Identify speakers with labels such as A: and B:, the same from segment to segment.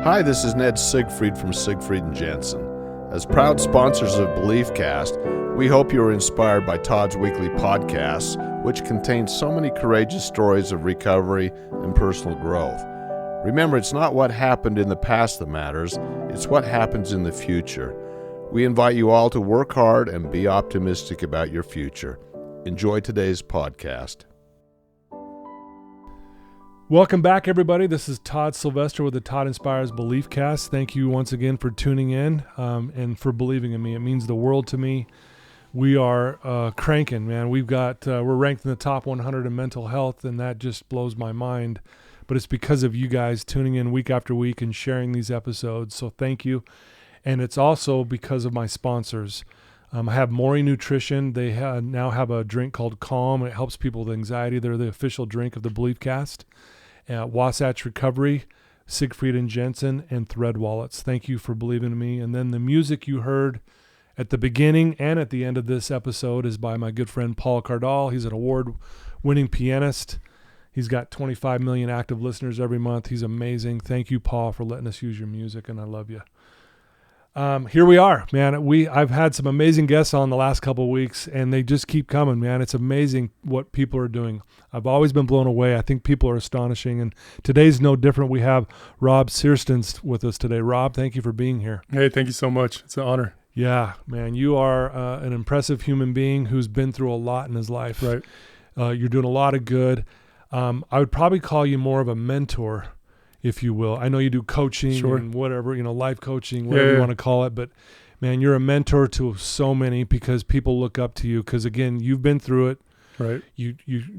A: Hi, this is Ned Siegfried from Siegfried and Jensen. As proud sponsors of BeliefCast, we hope you are inspired by Todd's weekly podcasts, which contain so many courageous stories of recovery and personal growth. Remember, it's not what happened in the past that matters, it's what happens in the future. We invite you all to work hard and be optimistic about your future. Enjoy today's podcast.
B: Welcome back, everybody. This is Todd Sylvester with the Todd Inspires BeliefCast. Thank you once again for tuning in and for believing in me. It means the world to me. We are cranking, man. We're ranked in the top 100 in mental health, and that just blows my mind. But it's because of you guys tuning in week after week and sharing these episodes. So thank you. And it's also because of my sponsors. I have Maury Nutrition. They now have a drink called Calm. It helps people with anxiety. They're the official drink of the BeliefCast. Wasatch Recovery, Siegfried and Jensen, and Thread Wallets. Thank you for believing in me. And then the music you heard at the beginning and at the end of this episode is by my good friend Paul Cardall. He's an award-winning pianist. He's got 25 million active listeners every month. He's amazing. Thank you, Paul, for letting us use your music, and I love you. Here we are, man. I've had some amazing guests on the last couple of weeks, and they just keep coming, man. It's amazing what people are doing. I've always been blown away. I think people are astonishing, and today's no different. We have Rob Sirstins with us today. Rob, thank you for being here.
C: Hey, thank you so much. It's an honor.
B: Yeah, man. You are an impressive human being who's been through a lot in his life.
C: Right.
B: You're doing a lot of good. I would probably call you more of a mentor, if you will. I know you do coaching
C: Sure.
B: and whatever, life coaching, whatever you want to call it. But, man, you're a mentor to so many because people look up to you because, again, you've been through it.
C: Right.
B: You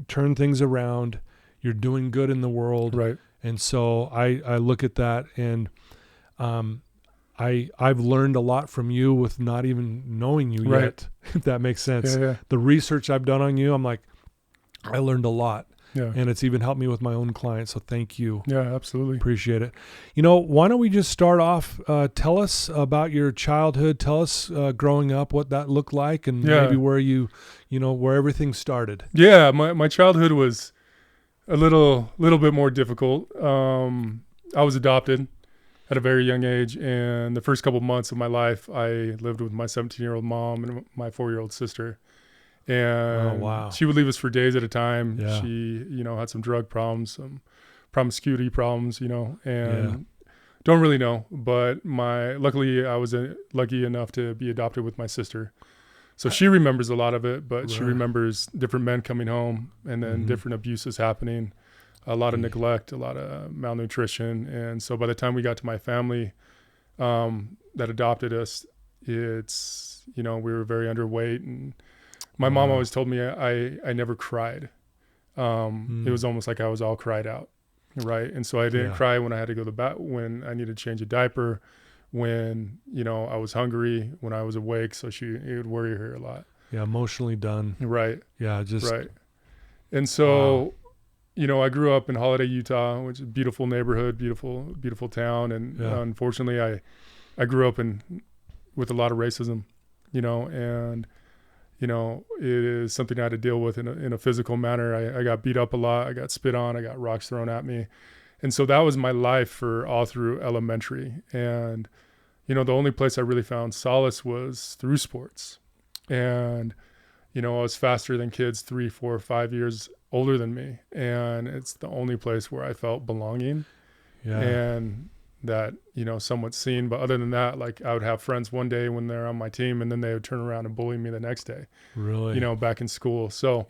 B: turn things around. You're doing good in the world.
C: Right.
B: And so I look at that, and I've learned a lot from you with not even knowing you yet, if that makes sense.
C: Yeah.
B: The research I've done on you, I'm like, I learned a lot.
C: Yeah.
B: And it's even helped me with my own clients. So thank you.
C: Yeah, absolutely.
B: Appreciate it. Why don't we just start off? Tell us about your childhood. Tell us growing up, what that looked like, and maybe where where everything started.
C: Yeah, my childhood was a little bit more difficult. I was adopted at a very young age, and the first couple of months of my life, I lived with my 17-year-old mom and my 4-year-old sister. And she would leave us for days at a time.
B: Yeah.
C: She, had some drug problems, some promiscuity problems, and don't really know. But luckily I was lucky enough to be adopted with my sister. So she remembers a lot of it, but she remembers different men coming home and then different abuses happening, a lot of neglect, a lot of malnutrition. And so by the time we got to my family that adopted us, it's, we were very underweight, and my mom always told me I never cried. It was almost like I was all cried out, right? And so I didn't cry when I had to go to the bathroom, when I needed to change a diaper, when, I was hungry, when I was awake. So it would worry her a lot.
B: Yeah, emotionally done.
C: Right.
B: Yeah,
C: right. And so, I grew up in Holiday, Utah, which is a beautiful neighborhood, beautiful town. And unfortunately, I grew up with a lot of racism, and it is something I had to deal with in a physical manner. I got beat up a lot. I got spit on. I got rocks thrown at me. And so that was my life for all through elementary. And, the only place I really found solace was through sports. And, I was faster than kids 3, 4, 5 years older than me. And it's the only place where I felt belonging. Yeah. And that, somewhat seen. But other than that, like, I would have friends one day when they're on my team, and then they would turn around and bully me the next day.
B: Really?
C: Back in school. So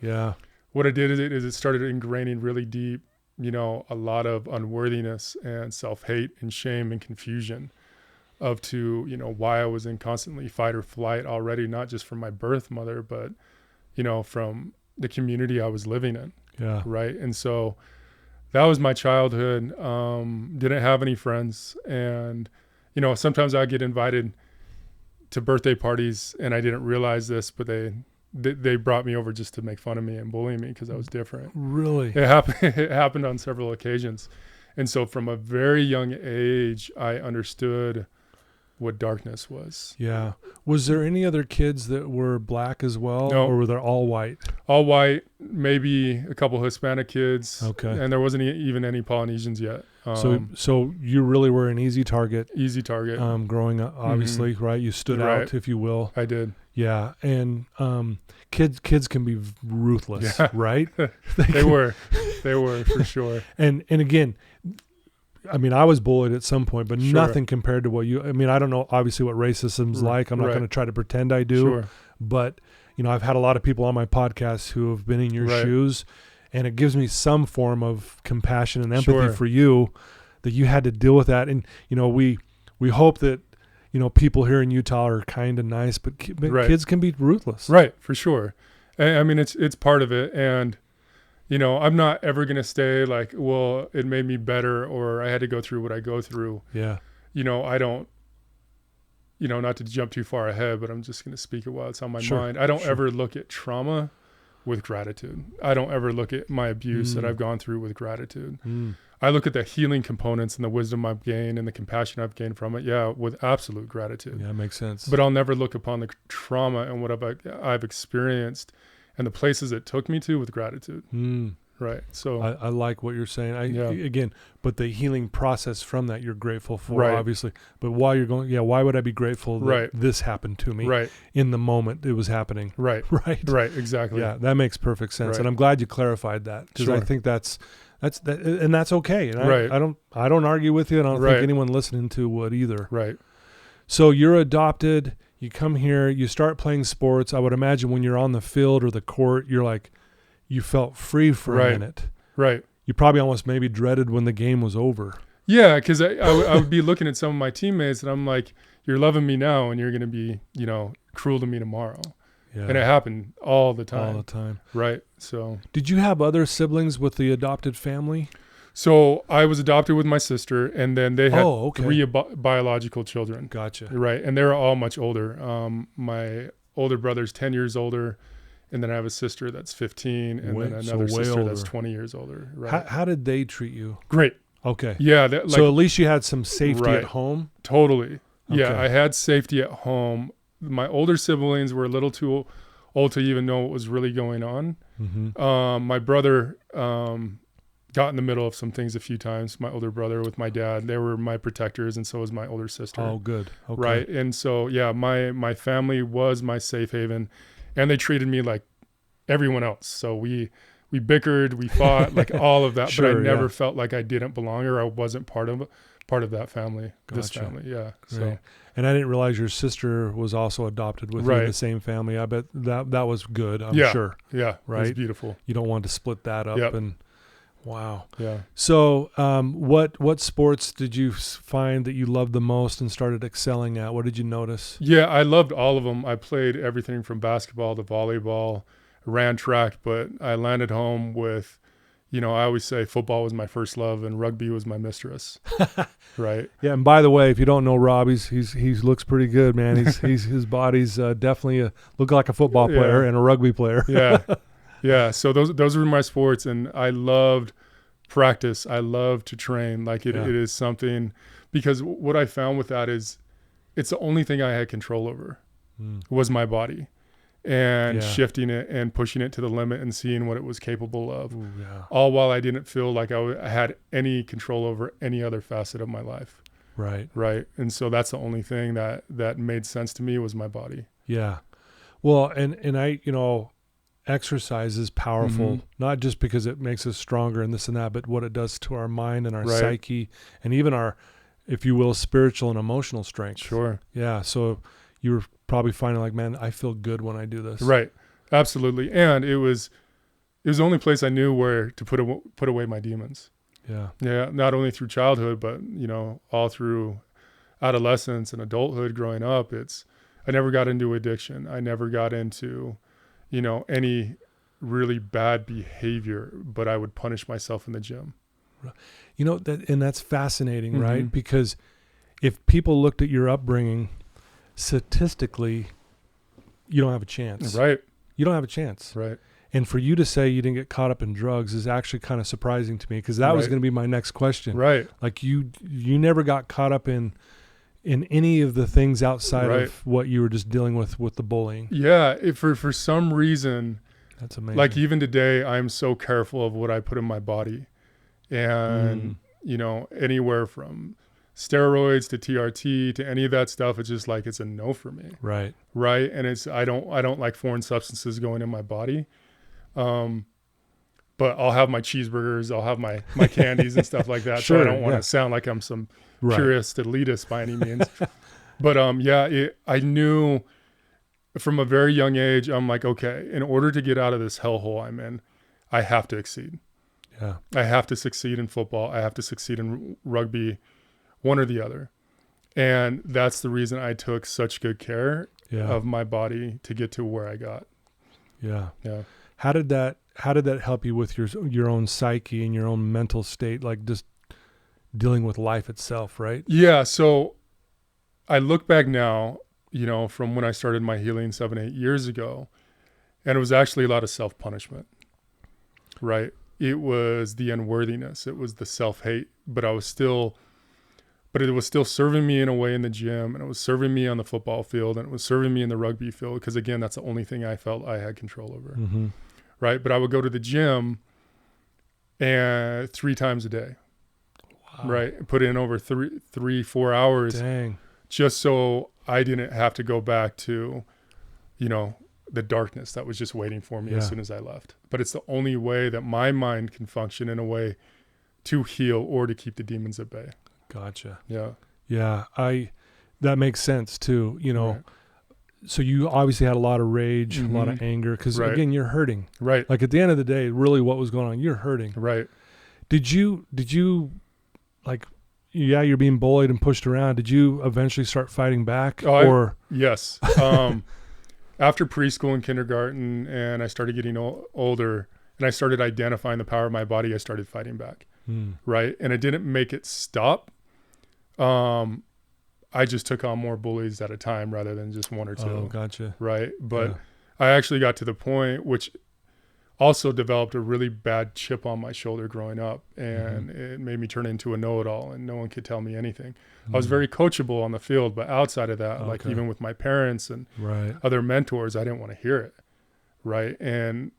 C: what I did is it started ingraining really deep, a lot of unworthiness and self-hate and shame and confusion why I was in constantly fight or flight already, not just from my birth mother, but, from the community I was living in.
B: Yeah.
C: Right. And so that was my childhood. Didn't have any friends. And, sometimes I'd get invited to birthday parties, and I didn't realize this, but they brought me over just to make fun of me and bully me because I was different.
B: Really?
C: It happened on several occasions. And so from a very young age, I understood what darkness was.
B: Yeah. Was there any other kids that were black as well?
C: No.
B: Or were they all white?
C: All white, maybe a couple Hispanic kids.
B: Okay.
C: And there wasn't even any Polynesians yet.
B: So you really were an easy target.
C: Easy target.
B: Growing up, obviously, right? You stood out, if you will.
C: I did.
B: Yeah, and kids can be ruthless, right?
C: They were for sure.
B: And again, I mean, I was bullied at some point, but nothing compared to what I mean, I don't know obviously what racism's like. I'm not going to try to pretend I do, but I've had a lot of people on my podcast who have been in your shoes, and it gives me some form of compassion and empathy for you that you had to deal with that. And we hope that people here in Utah are kind and nice, but kids can be ruthless.
C: Right, for sure. I mean, it's part of it, and I'm not ever going to stay like, well, it made me better, or I had to go through what I go through.
B: Yeah.
C: I don't, not to jump too far ahead, but I'm just going to speak it while it's on my mind. I don't ever look at trauma with gratitude. I don't ever look at my abuse that I've gone through with gratitude. I look at the healing components and the wisdom I've gained and the compassion I've gained from it. Yeah. With absolute gratitude.
B: Yeah. That makes sense.
C: But I'll never look upon the trauma and what I've experienced and the places it took me to with gratitude. Right. So
B: I like what you're saying. Again, but the healing process from that you're grateful for, obviously. But while you're going, why would I be grateful that this happened to me in the moment it was happening? Right.
C: Exactly.
B: Yeah. That makes perfect sense. And I'm glad you clarified that, because I think that's and that's okay. And I don't argue with you, and I don't think anyone listening to would either.
C: Right.
B: So you're adopted. You come here, you start playing sports. I would imagine when you're on the field or the court, you're like, you felt free for a minute. Right. You probably almost maybe dreaded when the game was over.
C: Yeah, because I would be looking at some of my teammates, and I'm like, you're loving me now, and you're going to be, cruel to me tomorrow. Yeah. And it happened all the time. Right. So. Did
B: you have other siblings with the adopted family?
C: So I was adopted with my sister, and then they had 3 biological children.
B: Gotcha.
C: Right. And they were all much older. My older brother's 10 years older, and then I have a sister that's 15, and then another sister that's 20 years older. Right.
B: How did they treat you?
C: Great.
B: Okay.
C: Yeah.
B: So at least you had some safety at home?
C: Totally. Okay. Yeah, I had safety at home. My older siblings were a little too old to even know what was really going on. My brother got in the middle of some things a few times. My older brother with my dad, they were my protectors, and so was my older sister.
B: Oh, good. Okay.
C: Right. And so, my family was my safe haven, and they treated me like everyone else. So we bickered, we fought, like all of that, but I never felt like I didn't belong or I wasn't part of that family, this family. Yeah. So.
B: Right. And I didn't realize your sister was also adopted with you in the same family. I bet that was good. I'm sure.
C: Yeah.
B: Right.
C: It was beautiful.
B: You don't want to split that up and. Wow.
C: Yeah.
B: So, what sports did you find that you loved the most and started excelling at? What did you notice?
C: Yeah, I loved all of them. I played everything from basketball to volleyball, ran track, but I landed home with, I always say football was my first love and rugby was my mistress. Right.
B: Yeah. And by the way, if you don't know Rob, he looks pretty good, man. His body's definitely look like a football player and a rugby player.
C: Yeah. Yeah, so those were my sports, and I loved practice. I loved to train. Like it is something, because what I found with that is it's the only thing I had control over was my body, and shifting it and pushing it to the limit and seeing what it was capable of.
B: Ooh,
C: all while I didn't feel like I had any control over any other facet of my life.
B: Right.
C: Right. And so that's the only thing that made sense to me was my body.
B: Yeah. Well, and I, exercise is powerful, not just because it makes us stronger and this and that, but what it does to our mind and our psyche and even our, if you will, spiritual and emotional strength.
C: Sure.
B: Yeah. So you were probably finding like, man, I feel good when I do this.
C: Right. Absolutely. And it was the only place I knew where to put away my demons.
B: Yeah.
C: Yeah. Not only through childhood, but, all through adolescence and adulthood growing up. I never got into addiction. I never got into, any really bad behavior, but I would punish myself in the gym.
B: And that's fascinating, right? Because if people looked at your upbringing, statistically, you don't have a chance.
C: Right.
B: You don't have a chance.
C: Right.
B: And for you to say you didn't get caught up in drugs is actually kind of surprising to me, because that was going to be my next question.
C: Right.
B: Like you never got caught up in any of the things outside of what you were just dealing with the bullying.
C: Yeah. For some reason,
B: that's amazing.
C: Like even today, I'm so careful of what I put in my body. And, anywhere from steroids to TRT to any of that stuff. It's just like, it's a no for me.
B: Right.
C: Right. And I don't like foreign substances going in my body. But I'll have my cheeseburgers, I'll have my candies and stuff like that.
B: Sure,
C: so I don't want to sound like I'm some
B: right.
C: purist elitist by any means. But I knew from a very young age, I'm like, okay, in order to get out of this hellhole I'm in, I have to exceed.
B: Yeah.
C: I have to succeed in football. I have to succeed in rugby, one or the other. And that's the reason I took such good care of my body to get to where I got.
B: Yeah.
C: Yeah.
B: How did that help you with your own psyche and your own mental state, like just dealing with life itself, right?
C: Yeah. So I look back now, from when I started my healing 7-8 years ago, and it was actually a lot of self-punishment, right? It was the unworthiness. It was the self-hate, but it was still serving me in a way in the gym, and it was serving me on the football field, and it was serving me in the rugby field. Because again, that's the only thing I felt I had control over.
B: Mm-hmm.
C: Right. But I would go to the gym and 3 times a day. Wow. Right. Put in over 4 hours.
B: Dang.
C: Just so I didn't have to go back to, the darkness that was just waiting for me as soon as I left. But it's the only way that my mind can function in a way to heal or to keep the demons at bay.
B: Gotcha.
C: Yeah.
B: Yeah. That makes sense too,
C: Right.
B: So you obviously had a lot of rage, a lot of anger, because again, you're hurting.
C: Right.
B: Like at the end of the day, really what was going on, you're hurting.
C: Right.
B: Did you like, you're being bullied and pushed around. Did you eventually start fighting back?
C: Yes. After preschool and kindergarten, and I started getting older, and I started identifying the power of my body, I started fighting back. Right. And it didn't make it stop. I just took on more bullies at a time rather than just one or two.
B: Oh, gotcha.
C: Right. But I actually got to the point, which also developed a really bad chip on my shoulder growing up, and it made me turn into a know-it-all, and no one could tell me anything. I was very coachable on the field, but outside of that, like even with my parents and other mentors, I didn't want to hear it. Right. And,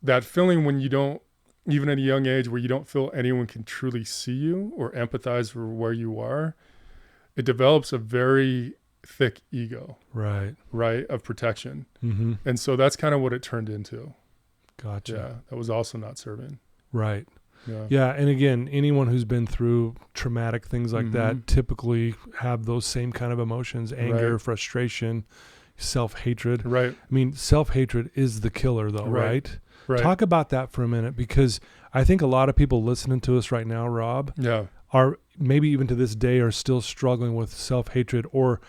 C: that feeling when you don't, even at a young age, where you don't feel anyone can truly see you or empathize for where you are, it develops a very thick ego, right, of protection. And so that's kind of what it turned into.
B: Gotcha.
C: Yeah, that was also not serving.
B: Right. Yeah. And again, anyone who's been through traumatic things like that typically have those same kind of emotions: anger, frustration, self-hatred. Right. I mean, self-hatred is the killer though, right? Right. Talk about that for a minute, because I think a lot of people listening to us right now, Rob, are maybe even to this day are still struggling with self-hatred, or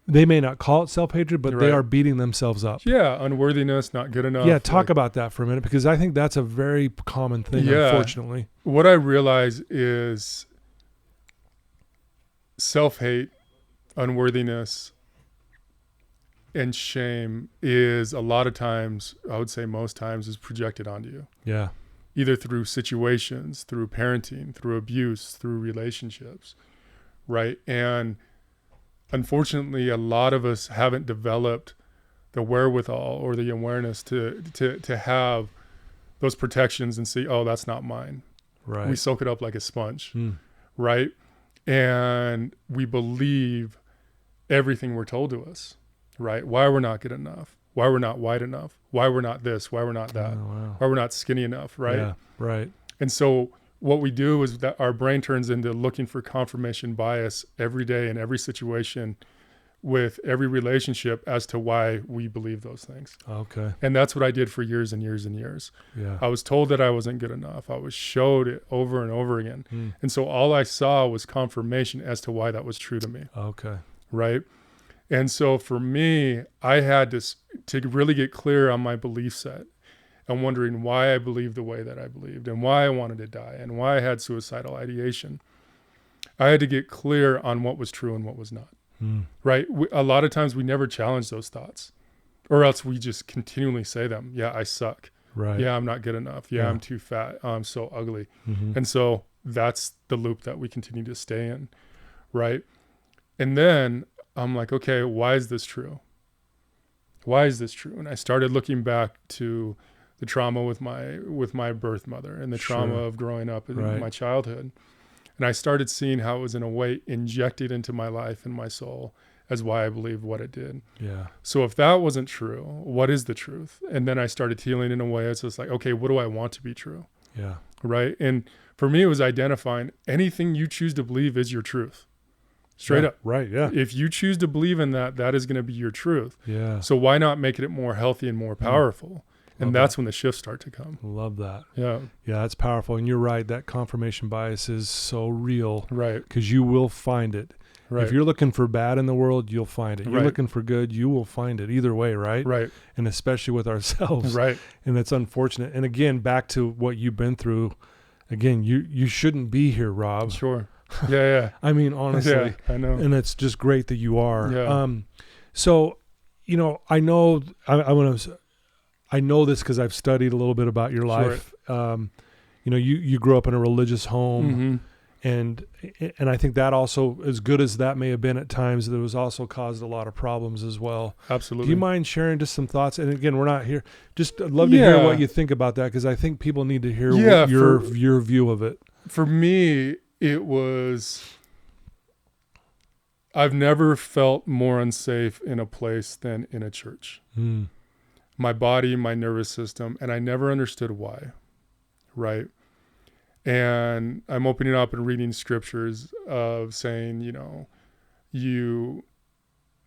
B: they may not call it self-hatred, but they are beating themselves up. Yeah,
C: unworthiness, not good enough.
B: Yeah, talk about that for a minute, because I think that's a very common thing, unfortunately.
C: What I realize is self-hate, unworthiness, and shame is a lot of times, I would say most times, is projected onto you. Yeah. Either through situations, through parenting, through abuse, through relationships, right? And unfortunately, a lot of us haven't developed the wherewithal or the awareness to have those protections and see, oh, that's not mine. Right. We soak it up like a sponge, right? And we believe everything we're told to us. Right. Why we're not good enough, why we're not wide enough, why we're not this, why we're not that, why we're not skinny enough. Right. Yeah, right. And so what we do is that our brain turns into looking for confirmation bias every day in every situation with every relationship as to why we believe those things. Okay. And that's what I did for years and years and years. Yeah. I was told that I wasn't good enough. I was showed it over and over again. And so all I saw was confirmation as to why that was true to me. Okay. Right. And so for me, I had to really get clear on my belief set and wondering why I believed the way that I believed and why I wanted to die and why I had suicidal ideation. I had to get clear on what was true and what was not. Right? A lot of times we never challenge those thoughts, or else we just continually say them. Yeah, I suck. Right. Yeah, I'm not good enough. Yeah, I'm too fat. I'm so ugly. And so that's the loop that we continue to stay in. Right? And then I'm like, okay, why is this true? Why is this true? And I started looking back to the trauma with my birth mother and the trauma of growing up in my childhood. And I started seeing how it was in a way injected into my life and my soul as why I believe what it did.
B: Yeah.
C: So if that wasn't true, what is the truth? And then I started healing in a way. It's just like, okay, what do I want to be true?
B: Yeah.
C: Right. And for me, it was identifying anything you choose to believe is your truth. Straight up.
B: Right. Yeah.
C: If you choose to believe in that, that is going to be your truth.
B: Yeah.
C: So why not make it more healthy and more powerful? And that's when the shifts start to come.
B: Love that.
C: Yeah.
B: Yeah, that's powerful. And you're right. That confirmation bias is so real.
C: Right.
B: Because you will find it.
C: Right.
B: If you're looking for bad in the world, you'll find it. You're
C: Right.
B: looking for good, you will find it. Either way, right?
C: Right.
B: And especially with ourselves.
C: Right.
B: And it's unfortunate. And again, back to what you've been through. Again, you shouldn't be here, Rob.
C: Sure. Yeah.
B: I mean, honestly.
C: Yeah, I know.
B: And it's just great that you are.
C: Yeah.
B: So, I know I know this because I've studied a little bit about your life. You grew up in a religious home, and I think that also, as good as that may have been at times, that was also caused a lot of problems as well.
C: Absolutely.
B: Do you mind sharing just some thoughts? And again, we're not here. Just I'd love to hear what you think about that, because I think people need to hear your view of it. For
C: me, it was, I've never felt more unsafe in a place than in a church. My body, my nervous system, and I never understood why, right? And I'm opening up and reading scriptures of saying, you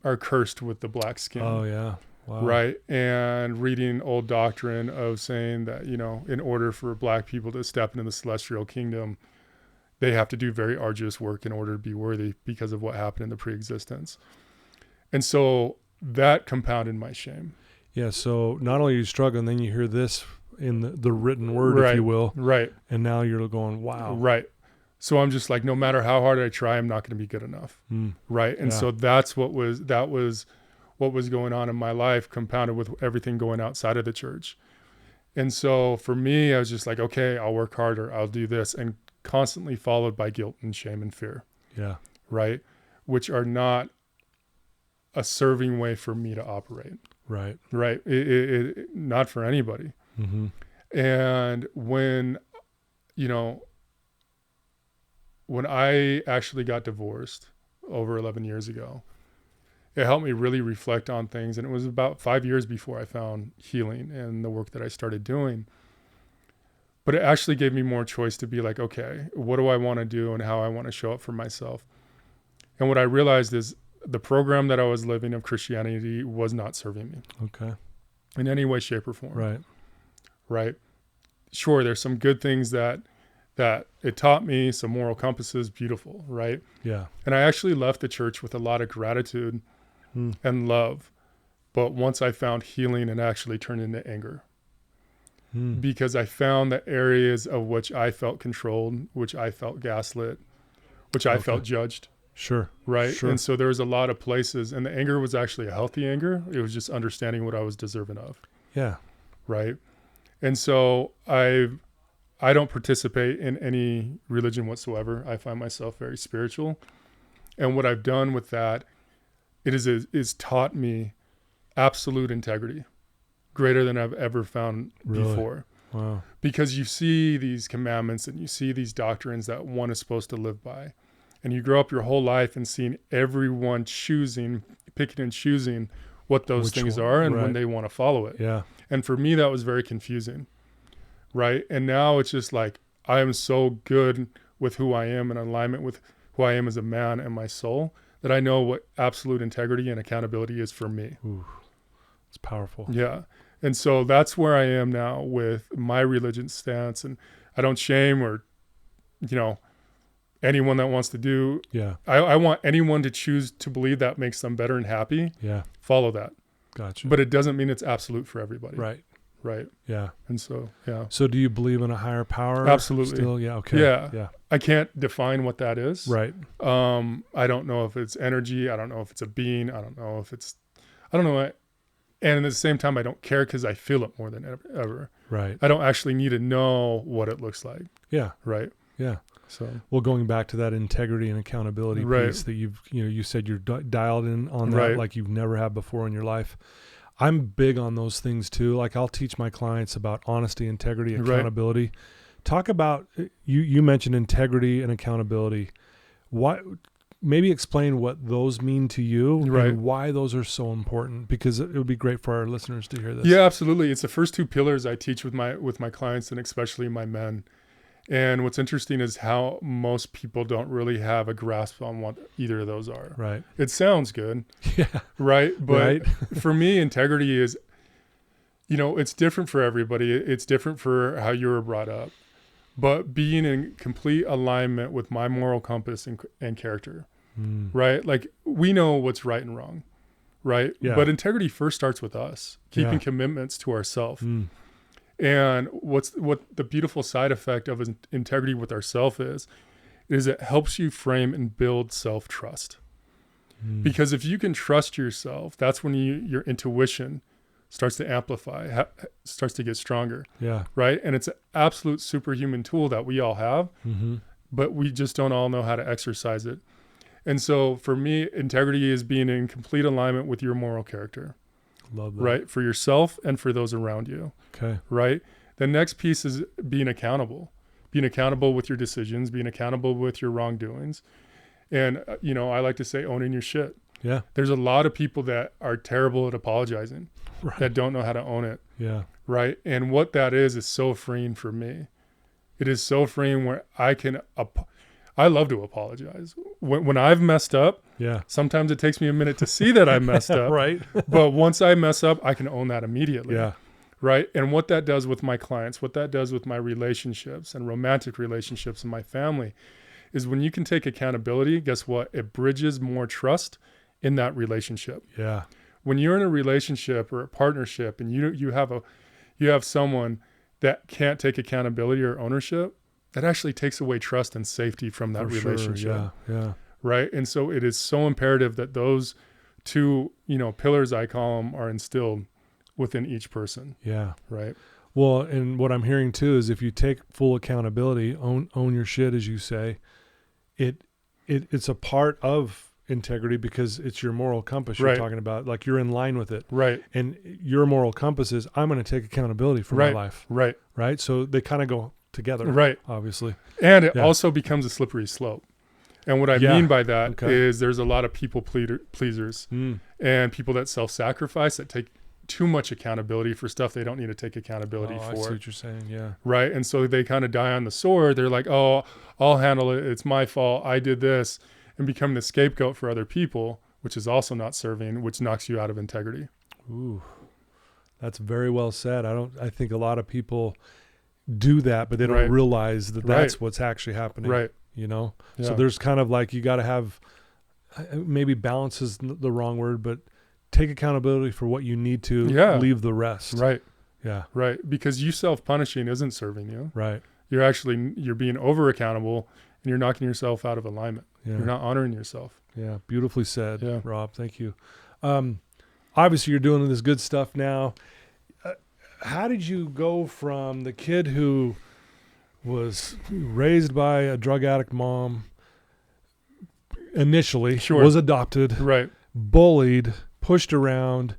C: are cursed with the black skin.
B: Oh, yeah. Wow.
C: Right. And reading old doctrine of saying that, in order for black people to step into the celestial kingdom, they have to do very arduous work in order to be worthy because of what happened in the pre-existence. And so that compounded my shame.
B: Yeah, so not only are you struggling, then you hear this in the written word, if you will.
C: Right.
B: And now you're going, wow.
C: Right. So I'm just like, no matter how hard I try, I'm not going to be good enough. Right. And so that was what was going on in my life, compounded with everything going outside of the church. And so for me, I was just like, okay, I'll work harder. I'll do this. And constantly followed by guilt and shame and fear.
B: Yeah.
C: Right. Which are not a serving way for me to operate.
B: Right.
C: Right. It not for anybody. And when I actually got divorced over 11 years ago, it helped me really reflect on things. And it was about 5 years before I found healing and the work that I started doing. But it actually gave me more choice to be like, okay, what do I want to do and how I want to show up for myself? And what I realized is the program that I was living of Christianity was not serving me.
B: Okay.
C: In any way, shape, or form.
B: Right.
C: Right. Sure, there's some good things that it taught me, some moral compasses, beautiful, right?
B: Yeah.
C: And I actually left the church with a lot of gratitude and love. But once I found healing, it actually turned into anger. Because I found the areas of which I felt controlled, which I felt gaslit, which I felt judged.
B: Sure.
C: Right.
B: Sure.
C: And so there was a lot of places, and the anger was actually a healthy anger. It was just understanding what I was deserving of.
B: Yeah.
C: Right. And so I don't participate in any religion whatsoever. I find myself very spiritual. And what I've done with that, it is taught me absolute integrity, greater than I've ever found before.
B: Wow.
C: Because you see these commandments and you see these doctrines that one is supposed to live by. And you grow up your whole life and seeing everyone picking and choosing what those things are and when they want to follow it.
B: Yeah.
C: And for me, that was very confusing. Right. And now it's just like, I am so good with who I am in alignment with who I am as a man and my soul that I know what absolute integrity and accountability is for me.
B: Ooh, it's powerful.
C: Yeah. And so that's where I am now with my religion stance. And I don't shame or, anyone that wants to do.
B: Yeah.
C: I want anyone to choose to believe that makes them better and happy.
B: Yeah.
C: Follow that.
B: Gotcha.
C: But it doesn't mean it's absolute for everybody.
B: Right.
C: Right.
B: Yeah.
C: And so, yeah.
B: So do you believe in a higher power?
C: Absolutely.
B: Still? Yeah. Okay.
C: Yeah.
B: Yeah.
C: I can't define what that is.
B: Right.
C: I don't know if it's energy. I don't know if it's a being. I don't know. And at the same time, I don't care because I feel it more than ever.
B: Right.
C: I don't actually need to know what it looks like.
B: Yeah.
C: Right.
B: Yeah.
C: So,
B: well, going back to that integrity and accountability piece that you said you're dialed in on that like you've never had before in your life. I'm big on those things too. Like I'll teach my clients about honesty, integrity, accountability. Right. Talk about, you mentioned integrity and accountability. Maybe explain what those mean to you and why those are so important, because it would be great for our listeners to hear this.
C: Yeah, absolutely. It's the first two pillars I teach with my clients, and especially my men. And what's interesting is how most people don't really have a grasp on what either of those are.
B: Right.
C: It sounds good.
B: Yeah.
C: Right. But for me, integrity is, it's different for everybody. It's different for how you were brought up. But being in complete alignment with my moral compass and character, right? Like we know what's right and wrong, right?
B: Yeah.
C: But integrity first starts with us, keeping commitments to ourselves. And what the beautiful side effect of integrity with ourself is it helps you frame and build self-trust. Because if you can trust yourself, that's when your intuition starts to amplify, starts to get stronger.
B: Yeah.
C: Right. And it's an absolute superhuman tool that we all have, but we just don't all know how to exercise it. And so for me, integrity is being in complete alignment with your moral character.
B: Love that.
C: Right. For yourself and for those around you.
B: Okay.
C: Right. The next piece is being accountable with your decisions, being accountable with your wrongdoings. And, I like to say owning your shit.
B: Yeah.
C: There's a lot of people that are terrible at apologizing, that don't know how to own it.
B: Yeah.
C: Right. And what that is so freeing for me. It is so freeing where I love to apologize. When I've messed up, sometimes it takes me a minute to see that I messed up.
B: Right.
C: But once I mess up, I can own that immediately.
B: Yeah.
C: Right. And what that does with my clients, what that does with my relationships and romantic relationships and my family is when you can take accountability, guess what? It bridges more trust in that relationship.
B: Yeah.
C: When you're in a relationship or a partnership and you have someone that can't take accountability or ownership, that actually takes away trust and safety from that relationship.
B: Sure. Yeah.
C: Right. And so it is so imperative that those two, pillars, I call them, are instilled within each person.
B: Yeah.
C: Right.
B: Well, and what I'm hearing too is if you take full accountability, own your shit, as you say, it's a part of integrity because it's your moral compass you're talking about. Like you're in line with it.
C: Right.
B: And your moral compass is I'm going to take accountability for my life.
C: Right.
B: Right. So they kind of go together.
C: Right.
B: Obviously.
C: And it also becomes a slippery slope. And what I mean by that is there's a lot of people pleasers and people that self-sacrifice, that take too much accountability for stuff they don't need to take accountability for.
B: I see what you're saying. Yeah.
C: Right. And so they kind of die on the sword. They're like, oh, I'll handle it. It's my fault. I did this. And become the scapegoat for other people, which is also not serving, which knocks you out of integrity.
B: Ooh, that's very well said. I think a lot of people do that, but they don't realize that that's what's actually happening.
C: Right.
B: So there's kind of like, you got to have, maybe balance is the wrong word, but take accountability for what you need to, leave the rest.
C: Right.
B: Yeah.
C: Right. Because you self-punishing isn't serving you.
B: Right.
C: You're being over accountable and you're knocking yourself out of alignment.
B: Yeah.
C: You're not honoring yourself.
B: Yeah. Beautifully said,
C: yeah.
B: Rob. Thank you. Obviously you're doing this good stuff now. How did you go from the kid who was raised by a drug addict mom, initially was adopted, bullied, pushed around,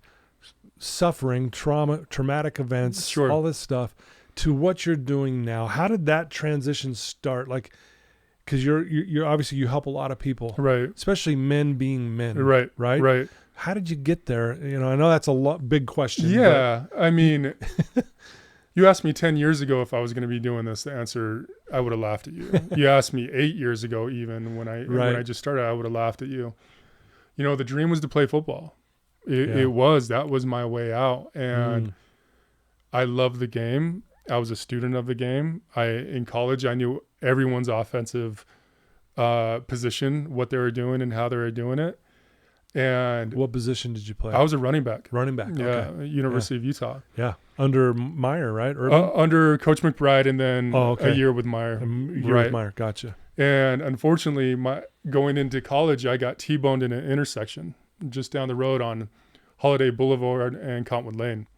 B: suffering, traumatic events, all this stuff, to what you're doing now? How did that transition start? Like, because you're obviously, you help a lot of people,
C: right?
B: Especially men being men,
C: right.
B: How did you get there? I know that's a big question.
C: Yeah, I mean, you asked me 10 years ago if I was going to be doing this. The answer, I would have laughed at you. You asked me 8 years ago, even when I just started, I would have laughed at you. The dream was to play football. That was my way out, and I loved the game. I was a student of the game. In college, I knew everyone's offensive position, what they were doing and how they were doing it. And
B: what position did you play?
C: I was a running back.
B: Yeah,
C: University of Utah.
B: Yeah, under Meyer, right?
C: Under Coach McBride, and then a year with Meyer.
B: With Meyer, gotcha.
C: And unfortunately, going into college, I got T-boned in an intersection just down the road on Holiday Boulevard and Cottonwood Lane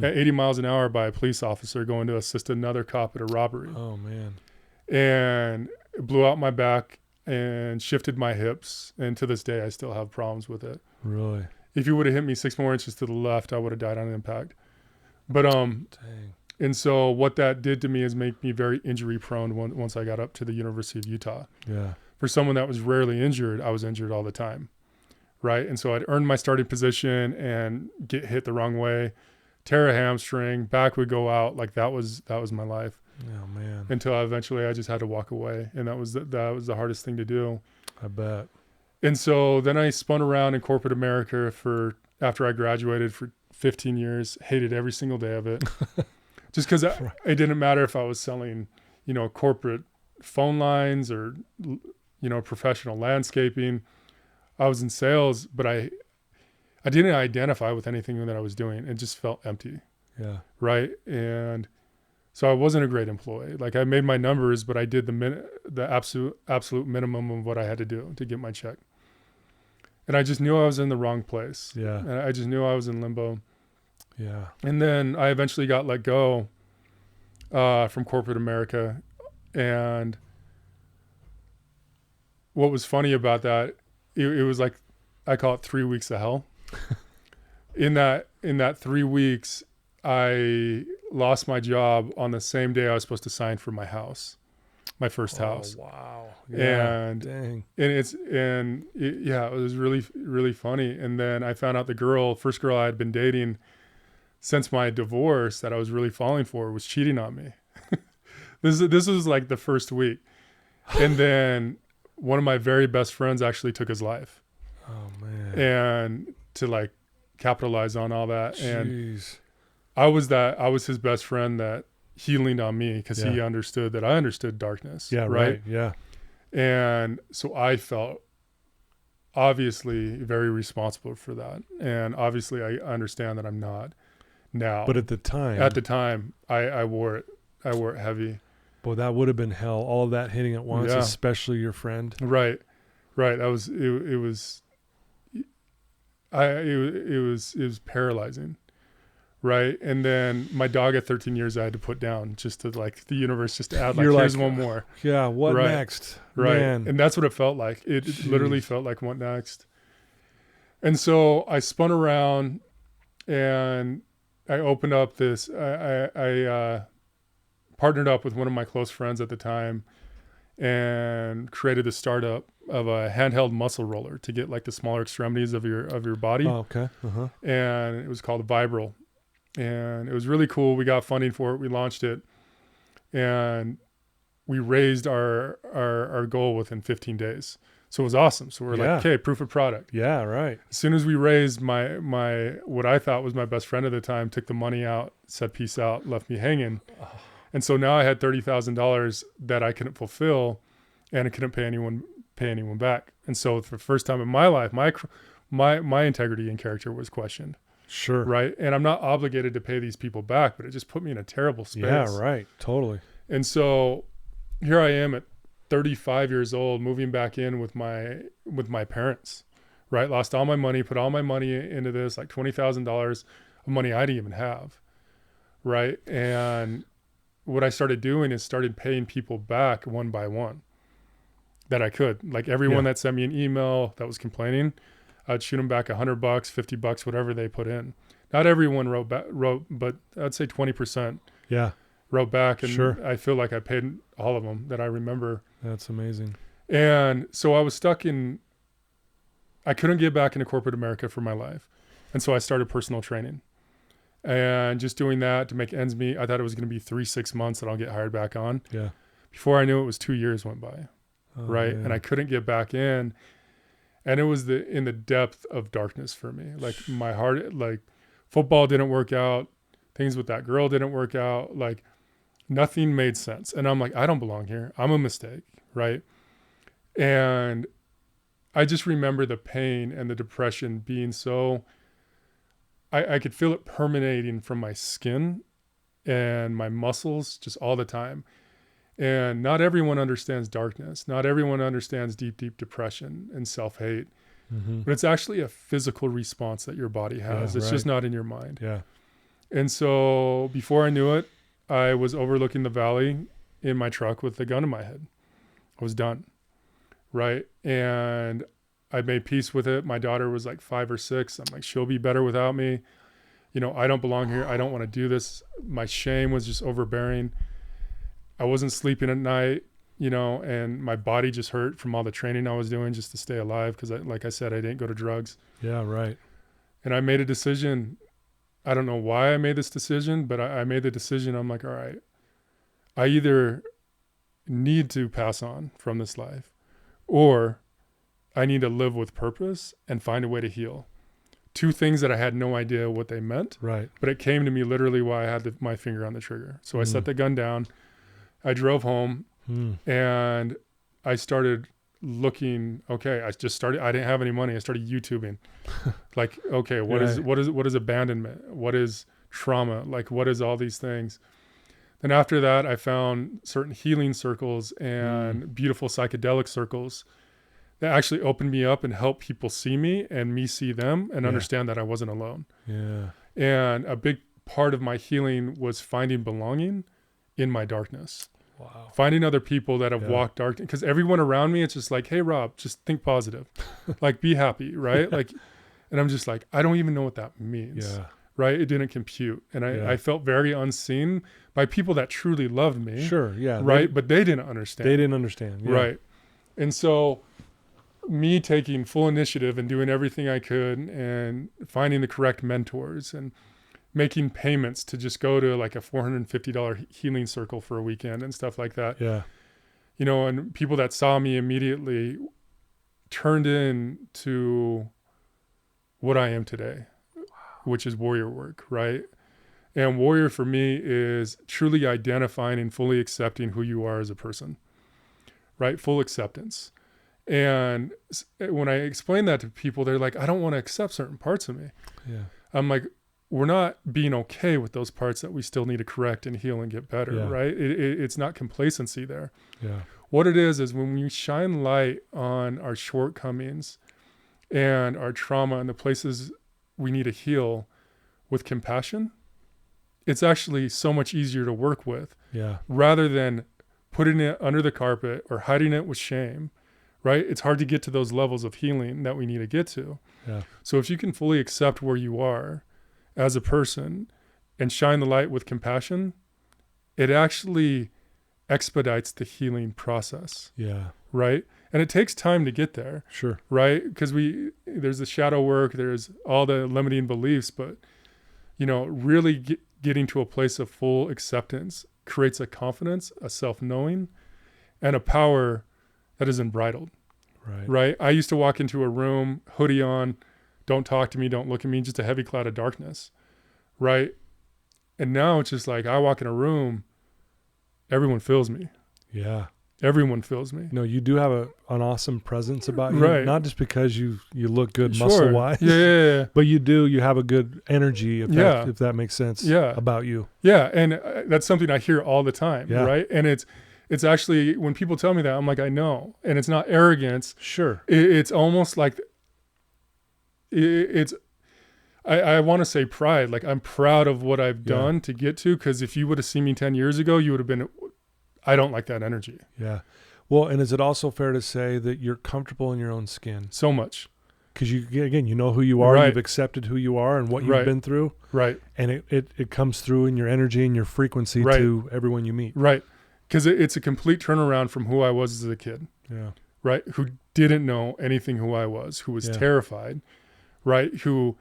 C: at 80 miles an hour by a police officer going to assist another cop at a robbery.
B: Oh, man.
C: And it blew out my back and shifted my hips. And to this day, I still have problems with it.
B: Really?
C: if you would have hit me 6 more inches to the left, I would have died on impact. But
B: Dang.
C: and so what that did to me is make me very injury prone once I got up to the University of Utah.
B: Yeah.
C: For someone that was rarely injured, I was injured all the time, right? And so I'd earn my starting position and get hit the wrong way, tear a hamstring, back would go out. Like that was my life.
B: Oh man.
C: Until eventually I just had to walk away, and that was the hardest thing to do.
B: I bet.
C: And so then I spun around in corporate America after I graduated for 15 years, hated every single day of it. Just because it didn't matter if I was selling, corporate phone lines or, professional landscaping. I was in sales, but I didn't identify with anything that I was doing. It just felt empty.
B: Yeah.
C: Right. And so I wasn't a great employee. Like I made my numbers, but I did the absolute minimum of what I had to do to get my check. And I just knew I was in the wrong place.
B: Yeah.
C: And I just knew I was in limbo.
B: Yeah.
C: And then I eventually got let go from corporate America. And what was funny about that, it was like, I call it 3 weeks of hell. In that 3 weeks, I lost my job on the same day I was supposed to sign for my house, my first house.
B: Wow. Yeah.
C: And
B: dang.
C: It was really, really funny. And then I found out the first girl I had been dating since my divorce that I was really falling for was cheating on me. This was like the first week. And then one of my very best friends actually took his life.
B: Oh man.
C: And to like capitalize on all that.
B: Jeez.
C: And I was his best friend that he leaned on me because he understood that I understood darkness.
B: Yeah. Right. Yeah.
C: And so I felt obviously very responsible for that. And obviously I understand that I'm not now.
B: But at the time,
C: I wore it. I wore it heavy.
B: Boy, that would have been hell. All of that hitting at once, especially your friend.
C: Right. That was, it was paralyzing. Right. And then my dog at 13 years, I had to put down just to like the universe just to add like, here's one more.
B: Yeah. What next?
C: Right.
B: Man.
C: And that's what it felt like. It literally felt like what next. And so I spun around and I opened up this, I partnered up with one of my close friends at the time and created a startup of a handheld muscle roller to get like the smaller extremities of your body.
B: Oh, okay. Uh-huh.
C: And it was called Vibral. And it was really cool. We got funding for it. We launched it and we raised our goal within 15 days. So it was awesome. So we're like, okay, proof of product.
B: Yeah, right.
C: As soon as we raised my what I thought was my best friend at the time, took the money out, said peace out, left me hanging. Oh. And so now I had $30,000 that I couldn't fulfill and I couldn't pay anyone back. And so for the first time in my life, my integrity and character was questioned.
B: Sure.
C: Right. And I'm not obligated to pay these people back, but it just put me in a terrible space.
B: Yeah, right. Totally.
C: And so here I am at 35 years old, moving back in with my parents, right? Lost all my money, put all my money into this, like $20,000 of money I didn't even have. Right. And what I started doing is started paying people back one by one that I could. Like everyone that sent me an email that was complaining, I'd shoot them back $100, $50, whatever they put in. Not everyone wrote, but I'd say 20%.
B: Yeah.
C: Wrote back, and I feel like I paid all of them that I remember.
B: That's amazing.
C: And so I was stuck I couldn't get back into corporate America for my life. And so I started personal training and just doing that to make ends meet. I thought it was going to be 3-6 months that I'll get hired back on. Yeah. Before I knew it was 2 years went by. Oh, right. Man. And I couldn't get back in. And it was in the depth of darkness for me. Like my heart, like football didn't work out. Things with that girl didn't work out. Like nothing made sense. And I'm like, I don't belong here. I'm a mistake. Right. And I just remember the pain and the depression being so, I could feel it permeating from my skin and my muscles just all the time. And not everyone understands darkness. Not everyone understands deep, deep depression and self-hate. Mm-hmm. But it's actually a physical response that your body has. It's just not in your mind. Yeah. And so before I knew it, I was overlooking the valley in my truck with a gun in my head. I was done. Right. And I made peace with it. My daughter was like 5 or 6. I'm like, she'll be better without me. I don't belong here. I don't want to do this. My shame was just overbearing. I wasn't sleeping at night, and my body just hurt from all the training I was doing just to stay alive. Cause like I said, I didn't go to drugs.
B: Yeah. Right.
C: And I made a decision. I don't know why I made this decision, but I made the decision. I'm like, all right, I either need to pass on from this life, or I need to live with purpose and find a way to heal. 2 things that I had no idea what they meant.
B: Right.
C: But it came to me literally while I had my finger on the trigger. So I set the gun down. I drove home and I started looking. Okay, I didn't have any money. I started YouTubing. Like, okay, what is abandonment? What is trauma? Like, what is all these things? Then after that, I found certain healing circles and beautiful psychedelic circles that actually opened me up and helped people see me and me see them and understand that I wasn't alone.
B: Yeah.
C: And a big part of my healing was finding belonging in my darkness.
B: Wow.
C: Finding other people that have walked dark, because everyone around me, it's just like, hey, Rob, just think positive, like be happy. Right. Yeah. Like, and I'm just like, I don't even know what that means. Yeah. Right. It didn't compute. And I felt very unseen by people that truly loved me.
B: Sure. Yeah.
C: Right. But they didn't understand.
B: Yeah.
C: Right. And so me taking full initiative and doing everything I could and finding the correct mentors and making payments to just go to like a $450 healing circle for a weekend and stuff like that.
B: Yeah.
C: And people that saw me immediately turned into what I am today, which is warrior work, right? And warrior for me is truly identifying and fully accepting who you are as a person, right? Full acceptance. And when I explain that to people, they're like, I don't want to accept certain parts of me. Yeah. I'm like, we're not being okay with those parts that we still need to correct and heal and get better, right? It's not complacency there. Yeah. What it is when we shine light on our shortcomings and our trauma and the places we need to heal with compassion, it's actually so much easier to work with rather than putting it under the carpet or hiding it with shame. Right? It's hard to get to those levels of healing that we need to get to. Yeah. So if you can fully accept where you are as a person and shine the light with compassion, it actually expedites the healing process. Yeah. Right? And it takes time to get there. Sure. Right? Because there's the shadow work, there's all the limiting beliefs, but really getting to a place of full acceptance creates a confidence, a self-knowing, and a power that is unbridled. Right. I used to walk into a room, hoodie on, don't talk to me, don't look at me, just a heavy cloud of darkness. Right. And now it's just like I walk in a room, everyone feels me. Yeah. Everyone feels me.
B: No, you do have an awesome presence about you.
C: Right.
B: Not just because you look good muscle wise.
C: Yeah.
B: But you have a good energy, if that makes sense. About you.
C: Yeah. And that's something I hear all the time. Yeah. Right. And it's actually, when people tell me that, I'm like, I know. And it's not arrogance.
B: Sure.
C: It's almost like, I want to say pride. Like, I'm proud of what I've done to get to, because if you would have seen me 10 years ago, you would have been, I don't like that energy.
B: Yeah. Well, and is it also fair to say that you're comfortable in your own skin?
C: So much.
B: Because you know who you are, you've accepted who you are and what you've been through.
C: Right.
B: And it comes through in your energy and your frequency to everyone you meet.
C: Right. Because it's a complete turnaround from who I was as a kid. Yeah. Right. Who didn't know anything who I was, who was terrified. Right. Who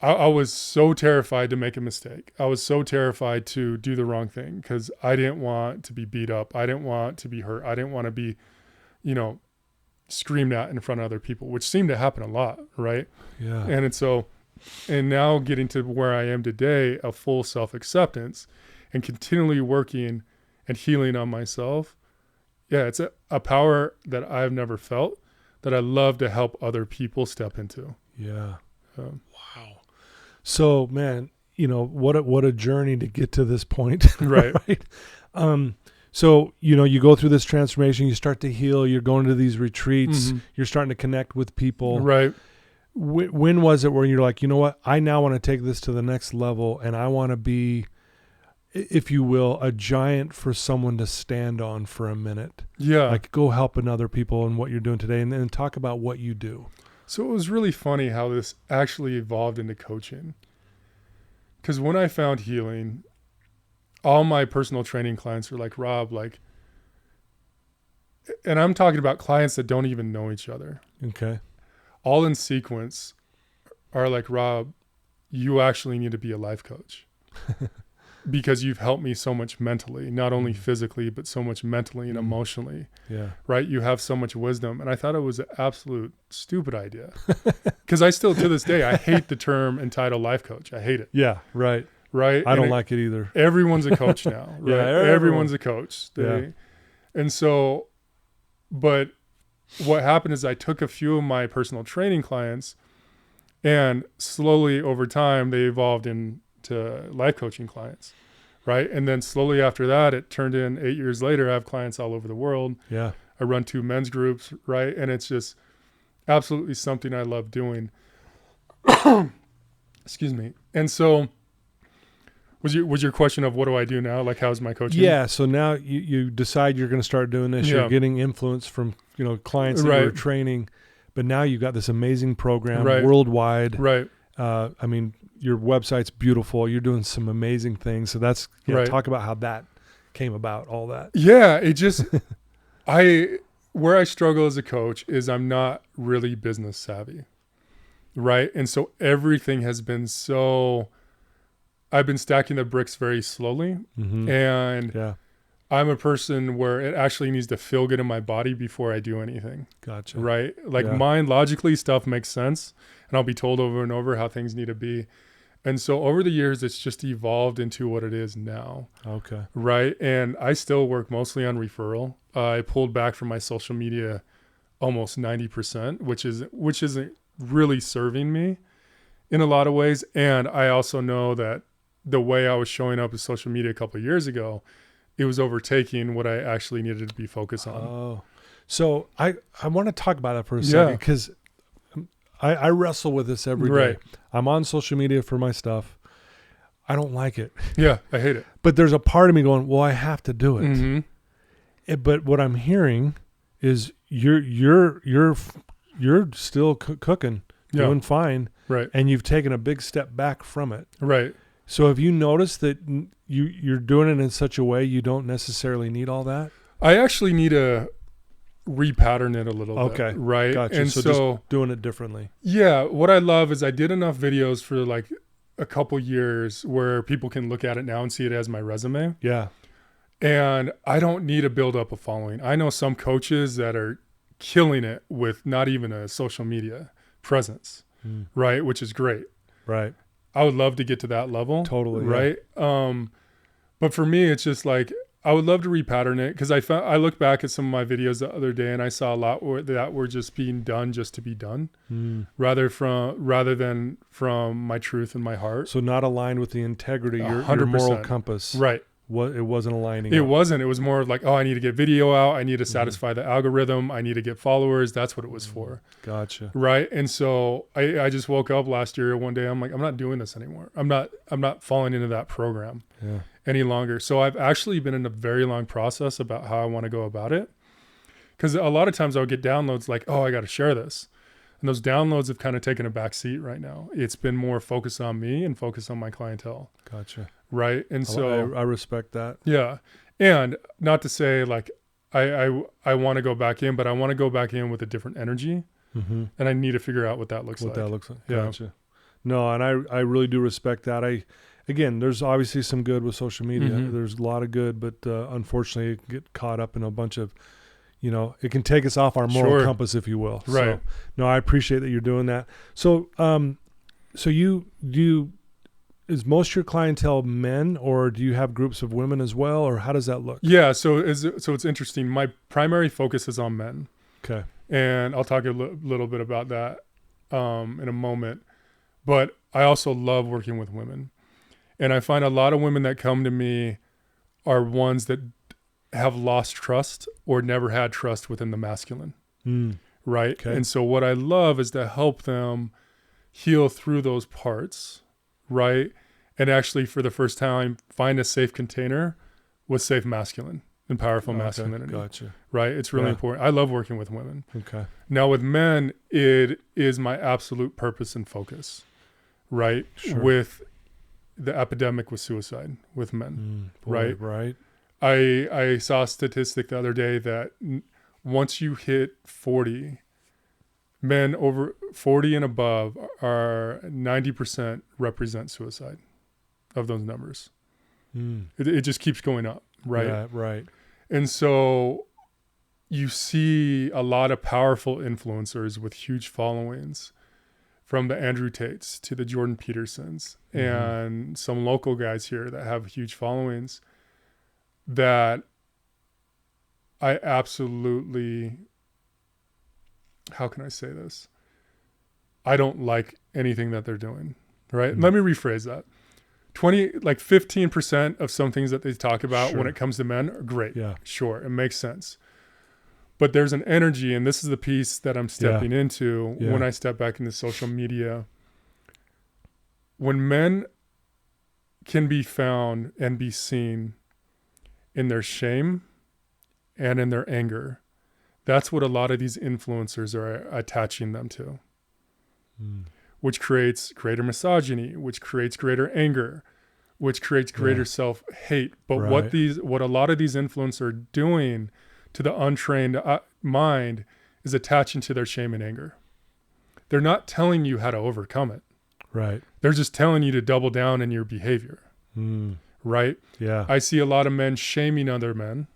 C: I was so terrified to make a mistake. I was so terrified to do the wrong thing because I didn't want to be beat up. I didn't want to be hurt. I didn't want to be, screamed at in front of other people, which seemed to happen a lot. Right. Yeah. And now getting to where I am today, a full self-acceptance and continually working and healing on myself. Yeah, it's a power that I've never felt that I love to help other people step into.
B: Yeah. Wow. So, man, what a journey to get to this point.
C: Right.
B: Right. So, you go through this transformation, you start to heal, you're going to these retreats, you're starting to connect with people.
C: Right.
B: When was it where you're like, you know what, I now want to take this to the next level and I want to be if you will, a giant for someone to stand on for a minute.
C: Yeah.
B: Like go help another people in what you're doing today, and then talk about what you do.
C: So it was really funny how this actually evolved into coaching. Because when I found healing, all my personal training clients were like, Rob, like, and I'm talking about clients that don't even know each other.
B: Okay.
C: All in sequence are like, Rob, you actually need to be a life coach because you've helped me so much mentally, not only physically, but so much mentally and emotionally.
B: Yeah.
C: Right. You have so much wisdom. And I thought it was an absolute stupid idea because I still, to this day, I hate the term entitled life coach. I hate it.
B: Yeah. Right.
C: Right.
B: I don't like it either.
C: Everyone's a coach now. Right.
B: Yeah,
C: Everyone's a coach. And so, but what happened is I took a few of my personal training clients and slowly over time, they evolved into life coaching clients. Right. And then slowly after that, it turned in 8 years later, I have clients all over the world.
B: Yeah.
C: I run 2 men's groups. Right. And it's just absolutely something I love doing. Excuse me. And so was your question of what do I do now? Like, how's my coaching?
B: Yeah. So now you decide you're going to start doing this.
C: Yeah.
B: You're getting influence from, clients that you're training, but now you've got this amazing program worldwide.
C: Right.
B: I mean, your website's beautiful. You're doing some amazing things. So that's, talk about how that came about, all that.
C: Yeah. It just, where I struggle as a coach is I'm not really business savvy. Right. And so everything has been I've been stacking the bricks very slowly.
B: Mm-hmm.
C: And I'm a person where it actually needs to feel good in my body before I do anything.
B: Gotcha.
C: Right. Like mind logically stuff makes sense. And I'll be told over and over how things need to be. And so over the years, it's just evolved into what it is now.
B: Okay.
C: Right. And I still work mostly on referral. I pulled back from my social media almost 90%, which isn't really serving me in a lot of ways. And I also know that the way I was showing up with social media a couple of years ago, it was overtaking what I actually needed to be focused on.
B: Oh, so I want to talk about that for a second because I wrestle with this every day.
C: Right.
B: I'm on social media for my stuff. I don't like it.
C: Yeah, I hate it.
B: But there's a part of me going, well, I have to do it.
C: Mm-hmm.
B: But what I'm hearing is you're still cooking, doing fine,
C: right?
B: And you've taken a big step back from it,
C: right?
B: So have you noticed that you're doing it in such a way you don't necessarily need all that?
C: I actually need to repattern it a little bit.
B: Okay.
C: Right.
B: Gotcha.
C: And
B: so just doing it differently.
C: Yeah. What I love is I did enough videos for like a couple years where people can look at it now and see it as my resume.
B: Yeah.
C: And I don't need to build up a following. I know some coaches that are killing it with not even a social media presence. Right. Which is great.
B: Right.
C: I would love to get to that level.
B: Totally.
C: Right.
B: Yeah.
C: But for me, it's just like, I would love to repattern it because I looked back at some of my videos the other day and I saw a lot that were just being done just to be done rather than from my truth and my heart.
B: So not aligned with the integrity, your
C: 100%.
B: moral compass.
C: Right.
B: It wasn't aligning.
C: It wasn't. It was more like, oh, I need to get video out. I need to satisfy the algorithm. I need to get followers. That's what it was for.
B: Gotcha.
C: Right. And so I just woke up last year one day. I'm like, I'm not doing this anymore. I'm not falling into that program any longer. So I've actually been in a very long process about how I want to go about it. Because a lot of times I would get downloads like, oh, I got to share this. And those downloads have kind of taken a back seat right now. It's been more focused on me and focused on my clientele.
B: Gotcha.
C: Right. And so
B: I respect that.
C: Yeah. And not to say like I want to go back in, but I want to go back in with a different energy. And I need to figure out what that looks like.
B: Gotcha. No, and I really do respect that. Again, there's obviously some good with social media. There's a lot of good, but unfortunately you get caught up in a bunch of, it can take us off our moral compass, if you will.
C: Right.
B: So, no, I appreciate that you're doing that. So, is most of your clientele men, or do you have groups of women as well, or how does that look?
C: Yeah, so it's interesting. My primary focus is on men.
B: Okay.
C: And I'll talk a little bit about that in a moment. But I also love working with women. And I find a lot of women that come to me are ones that have lost trust or never had trust within the masculine. Right?
B: Okay.
C: And so what I love is to help them heal through those parts, right? and actually for the first time find a safe container with safe masculine and powerful masculinity.
B: Gotcha.
C: Right? It's really important. I love working with women.
B: Okay.
C: Now with men, it is my absolute purpose and focus, right?
B: Sure.
C: With the epidemic with suicide with men, right?
B: Right.
C: I saw a statistic the other day that once you hit 40, men over 40 and above are 90% represent suicide of those numbers. It just keeps going up, right?
B: Yeah, right.
C: And so you see a lot of powerful influencers with huge followings, from the Andrew Tates to the Jordan Petersons and some local guys here that have huge followings, that I absolutely, how can I say this? I don't like anything that they're doing, right? Let me rephrase that. 15% of some things that they talk about when it comes to men are great.
B: Yeah.
C: Sure. It makes sense. But there's an energy, and this is the piece that I'm stepping into when I step back into social media. When men can be found and be seen in their shame and in their anger, that's what a lot of these influencers are attaching them to, which creates greater misogyny, which creates greater anger, which creates greater self-hate. But what a lot of these influencers are doing to the untrained mind is attaching to their shame and anger. They're not telling you how to overcome it.
B: Right.
C: They're just telling you to double down in your behavior. Right?
B: Yeah.
C: I see a lot of men shaming other men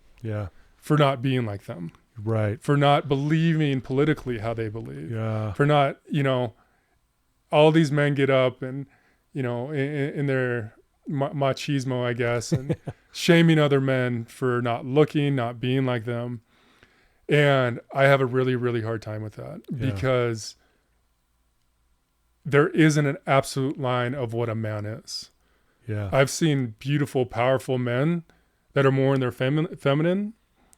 C: for not being like them.
B: Right.
C: For not believing politically how they believe.
B: Yeah.
C: For not, all these men get up and, in their machismo, I guess, and shaming other men for not looking, not being like them. And I have a really, really hard time with that because there isn't an absolute line of what a man is.
B: Yeah.
C: I've seen beautiful, powerful men that are more in their feminine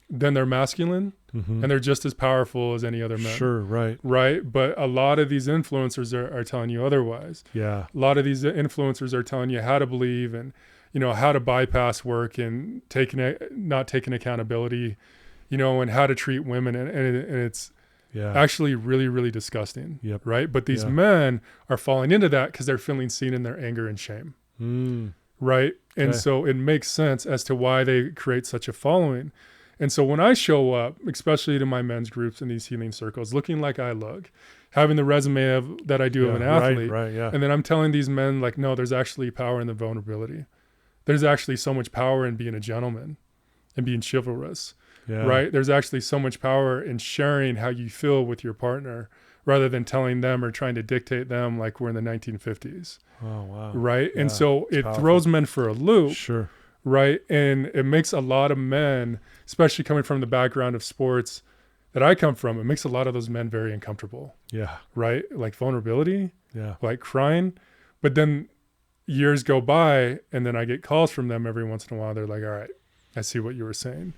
C: than their masculine, and they're just as powerful as any other men.
B: Sure, right.
C: Right? But a lot of these influencers are telling you otherwise.
B: Yeah.
C: A lot of these influencers are telling you how to believe and, how to bypass work and not taking accountability, and how to treat women. And it's actually really, really disgusting.
B: Yep.
C: Right? But these men are falling into that because they're feeling seen in their anger and shame. Right? And so it makes sense as to why they create such a following. And so when I show up, especially to my men's groups in these healing circles, looking like I look, having the resume that I do of an athlete, and then I'm telling these men, like, no, there's actually power in the vulnerability. There's actually so much power in being a gentleman and being chivalrous, right? There's actually so much power in sharing how you feel with your partner rather than telling them or trying to dictate them like we're in the 1950s.
B: Oh, wow.
C: Right?
B: Yeah,
C: and so it
B: powerful.
C: throws men for a loop.
B: Sure.
C: Right. And it makes a lot of men, especially coming from the background of sports that I come from, it makes a lot of those men very uncomfortable.
B: Yeah.
C: Right. Like vulnerability.
B: Yeah.
C: Like crying. But then years go by and then I get calls from them every once in a while. They're like, all right, I see what you were saying.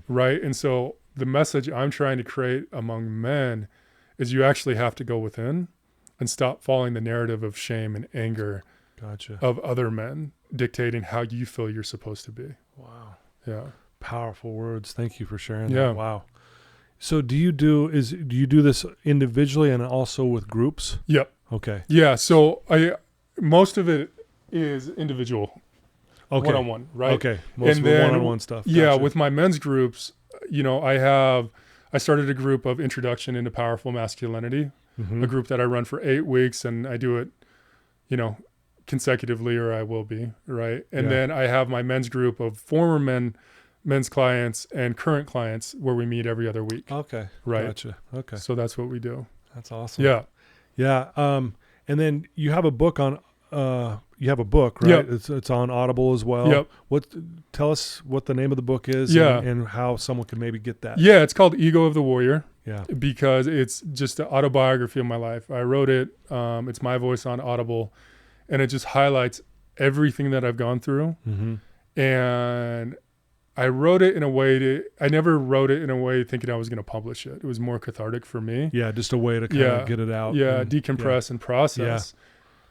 C: Right. And so the message I'm trying to create among men is you actually have to go within and stop following the narrative of shame and anger of other men dictating how you feel you're supposed to be.
B: Wow.
C: Yeah.
B: Powerful words. Thank you for sharing
C: Yeah.
B: that. Wow. So do you do this individually and also with groups?
C: Yep.
B: Okay.
C: Yeah. So most of it is individual.
B: Okay.
C: One-on-one, right?
B: Okay. Most
C: and
B: of
C: then,
B: one-on-one stuff.
C: Yeah.
B: Gotcha.
C: With my men's groups, I started a group of introduction into powerful masculinity, a group that I run for 8 weeks, and I do it, consecutively, or I will be, right? And then I have my men's group of former men's clients and current clients where we meet every other week.
B: Okay.
C: Right.
B: Gotcha. Okay.
C: So that's what we do.
B: That's awesome.
C: Yeah.
B: Yeah. And then you have a book right?
C: Yep.
B: It's on Audible as well.
C: Yep.
B: Tell us what the name of the book is and how someone can maybe get that.
C: Yeah. It's called Ego of the Warrior.
B: Yeah. Because
C: it's just an autobiography of my life. I wrote it. It's my voice on Audible. And it just highlights everything that I've gone through. And I wrote it in a way I never wrote it in a way thinking I was going to publish it. It was more cathartic for me.
B: Yeah, just a way to kind of get it out.
C: Yeah, decompress and process.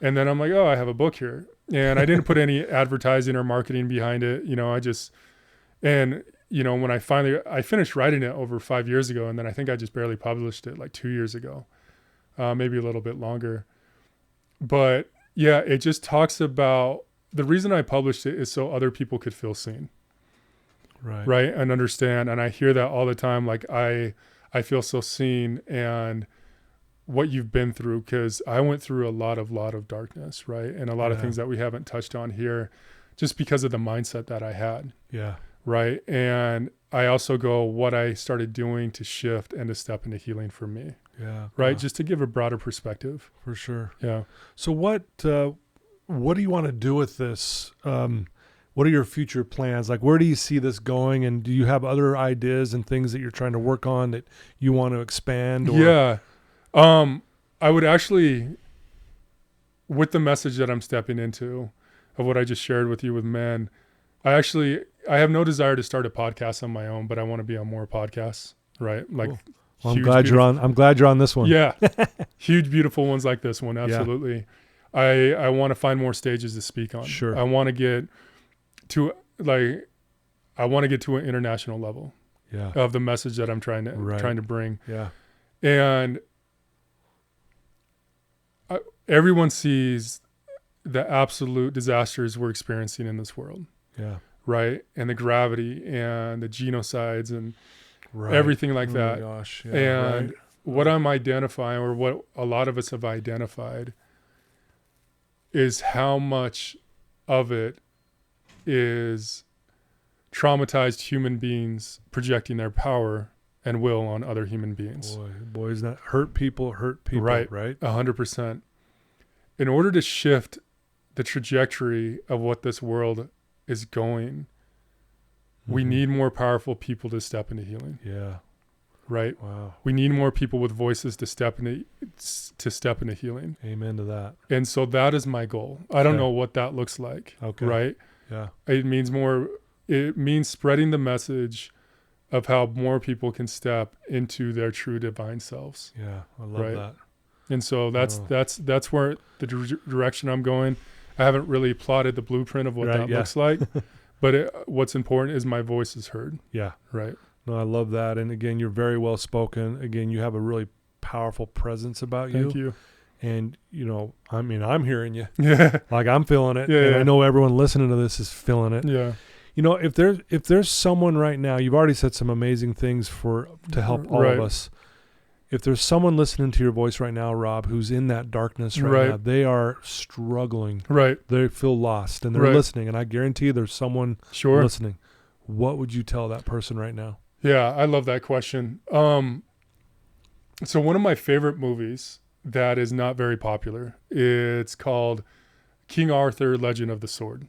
C: And then I'm like, oh, I have a book here. And I didn't put any advertising or marketing behind it. You know, when I finished writing it over 5 years ago, and then I think I just barely published it like 2 years ago, maybe a little bit longer. But yeah, it just talks about, the reason I published it is so other people could feel seen. Right. And understand. And I hear that all the time. Like I feel so seen, and what you've been through, because I went through a lot of darkness, right? And a lot of things that we haven't touched on here, just because of the mindset that I had.
B: Yeah.
C: Right. And I also go, what I started doing to shift and to step into healing for me.
B: Yeah.
C: Right. Just to give a broader perspective.
B: For sure.
C: Yeah.
B: So what do you want to do with this? What are your future plans? Like, where do you see this going? And do you have other ideas and things that you're trying to work on that you want to expand? Or?
C: Yeah. I would actually, with the message that I'm stepping into of what I just shared with you with men, I have no desire to start a podcast on my own, but I want to be on more podcasts, right? Like,
B: cool. Well, I'm glad you're on this one.
C: Yeah. Huge, beautiful ones like this one. Absolutely. Yeah. I want to find more stages to speak on.
B: Sure.
C: I want to get to an international level of the message that I'm trying to bring.
B: Yeah.
C: And everyone sees the absolute disasters we're experiencing in this world.
B: Yeah.
C: Right. And the gravity and the genocides and everything like that.
B: Oh my gosh. Yeah,
C: and what I'm identifying, or what a lot of us have identified, is how much of it is traumatized human beings projecting their power and will on other human beings.
B: Boy, is that hurt people, right?
C: 100%. In order to shift the trajectory of what this world is going, we need more powerful people to step into healing.
B: Yeah.
C: Right?
B: Wow.
C: We need more people with voices to step into healing.
B: Amen to that.
C: And so that is my goal. I don't know what that looks like.
B: Okay.
C: Right?
B: Yeah.
C: It means spreading the message of how more people can step into their true divine selves.
B: Yeah. I love that.
C: And so that's where the direction I'm going. I haven't really plotted the blueprint of what that looks like, but what's important is my voice is heard.
B: Yeah.
C: Right.
B: No, I love that. And again, you're very well spoken. Again, you have a really powerful presence about you.
C: Thank you.
B: And, I'm hearing you.
C: Yeah.
B: Like, I'm feeling it.
C: Yeah,
B: and I know everyone listening to this is feeling it.
C: Yeah.
B: If there's someone right now, you've already said some amazing things to help all of us. If there's someone listening to your voice right now, Rob, who's in that darkness right now, they are struggling.
C: Right.
B: They feel lost, and they're listening. And I guarantee you there's someone listening. What would you tell that person right now?
C: Yeah, I love that question. So one of my favorite movies that is not very popular, it's called King Arthur, Legend of the Sword.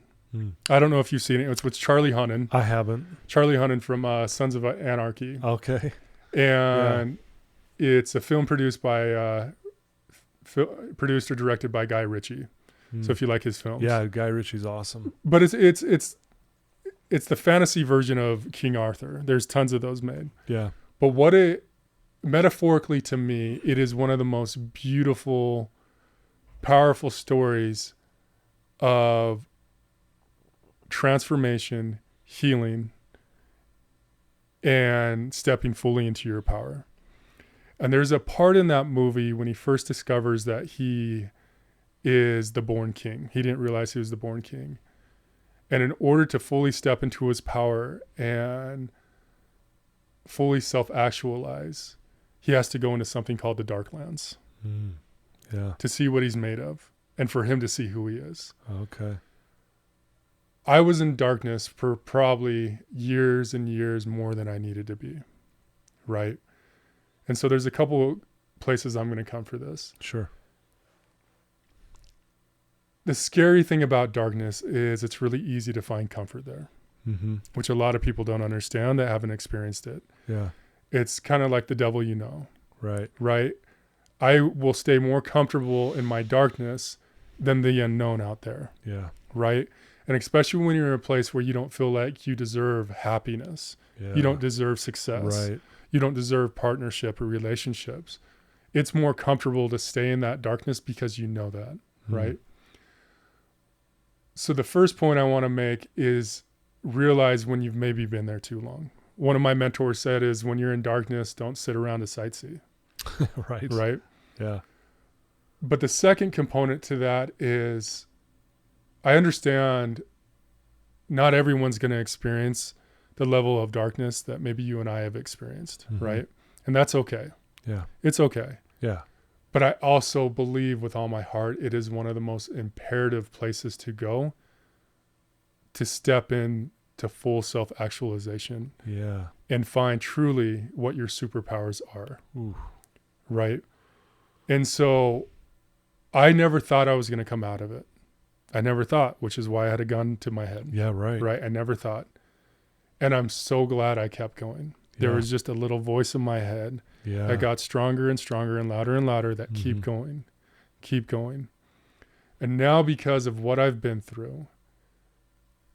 C: I don't know if you've seen it. It's with Charlie Hunnam.
B: I haven't.
C: Charlie Hunnam from Sons of Anarchy.
B: Okay.
C: And it's a film produced or directed by Guy Ritchie. So if you like his films.
B: Yeah, Guy Ritchie's awesome.
C: But it's the fantasy version of King Arthur. There's tons of those made.
B: Yeah.
C: But metaphorically to me, it is one of the most beautiful, powerful stories of transformation, healing, and stepping fully into your power. And there's a part in that movie when he first discovers that he is the born king. He didn't realize he was the born king. And in order to fully step into his power and fully self-actualize, he has to go into something called the Darklands. To see what he's made of and for him to see who he is.
B: Okay.
C: I was in darkness for probably years and years more than I needed to be. Right? And so there's a couple places I'm going to come for this.
B: Sure.
C: The scary thing about darkness is it's really easy to find comfort there, which a lot of people don't understand that haven't experienced it.
B: Yeah.
C: It's kind of like the devil you know.
B: Right.
C: Right? I will stay more comfortable in my darkness than the unknown out there.
B: Yeah.
C: Right? And especially when you're in a place where you don't feel like you deserve happiness.
B: Yeah.
C: You don't deserve success.
B: Right.
C: You don't deserve partnership or relationships. It's more comfortable to stay in that darkness because you know that. right? So the first point I want to make is realize when you've maybe been there too long. One of my mentors said is, when you're in darkness, don't sit around to sightsee.
B: Right.
C: Right?
B: Yeah.
C: But the second component to that is, I understand not everyone's going to experience the level of darkness that maybe you and I have experienced, right? And that's okay.
B: Yeah.
C: It's okay.
B: Yeah.
C: But I also believe with all my heart, it is one of the most imperative places to go to step in to full self-actualization.
B: Yeah.
C: And find truly what your superpowers are.
B: Ooh.
C: Right? And so I never thought I was going to come out of it. I never thought, which is why I had a gun to my head.
B: Yeah, right.
C: Right? I never thought. And I'm so glad I kept going. There was just a little voice in my head that got stronger and stronger and louder that keep going. And now, because of what I've been through,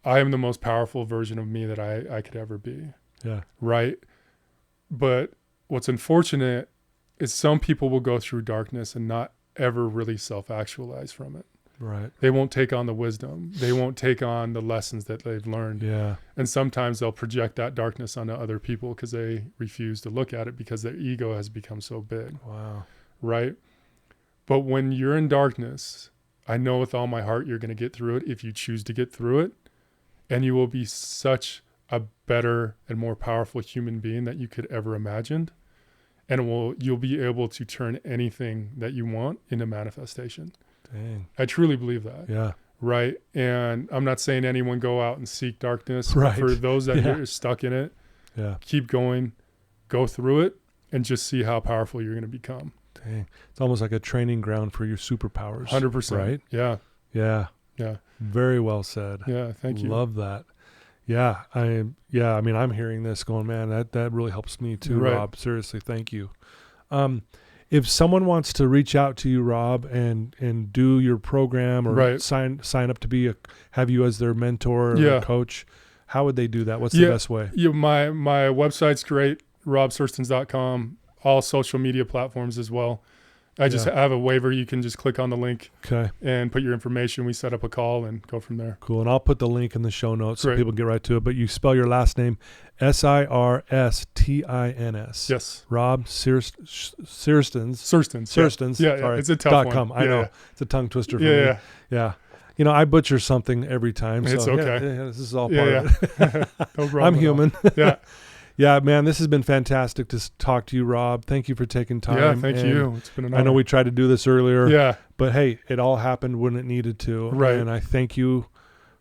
C: I am the most powerful version of me that I could ever be.
B: Yeah.
C: Right? But what's unfortunate is some people will go through darkness and not ever really self-actualize from it.
B: Right.
C: They won't take on the wisdom. They won't take on the lessons that they've learned.
B: Yeah.
C: And sometimes they'll project that darkness onto other people because they refuse to look at it because their ego has become so big.
B: Wow.
C: Right? But when you're in darkness, I know with all my heart you're going to get through it if you choose to get through it. And you will be such a better and more powerful human being that you could ever imagined. And you'll be able to turn anything that you want into manifestation.
B: Dang.
C: I truly believe that.
B: Yeah.
C: Right. And I'm not saying anyone go out and seek darkness.
B: Right.
C: But for those that are stuck in it, keep going, go through it, and just see how powerful you're going to become.
B: Dang. It's almost like a training ground for your superpowers.
C: 100%.
B: Right?
C: Yeah.
B: Yeah.
C: Yeah.
B: Very well said.
C: Yeah. Thank you.
B: Love that. Yeah. I mean, I'm hearing this going, man, that really helps me too,
C: Right.
B: Rob. Seriously. Thank you. If someone wants to reach out to you, Rob, and do your program or sign up to have you as their mentor or coach, how would they do that? What's the best way?
C: My website's great, robsirstins.com, all social media platforms as well. I just have a waiver. You can just click on the link and put your information. We set up a call and go from there.
B: Cool. And I'll put the link in the show notes so people can get right to it. But you spell your last name Sirstins.
C: Yes.
B: Rob Sirstins.
C: Sirstins. Yeah.
B: Sorry.
C: It's a tough
B: .com.
C: one.
B: I know. It's a tongue twister for me. Yeah. You know, I butcher something every time. So
C: it's okay.
B: This is all part of it.
C: No problem.
B: I'm human.
C: Yeah.
B: Yeah, man, this has been fantastic to talk to you, Rob. Thank you for taking time.
C: Yeah, thank you. It's been an honor.
B: I know we tried to do this earlier.
C: Yeah.
B: But hey, it all happened when it needed to.
C: Right.
B: And I thank you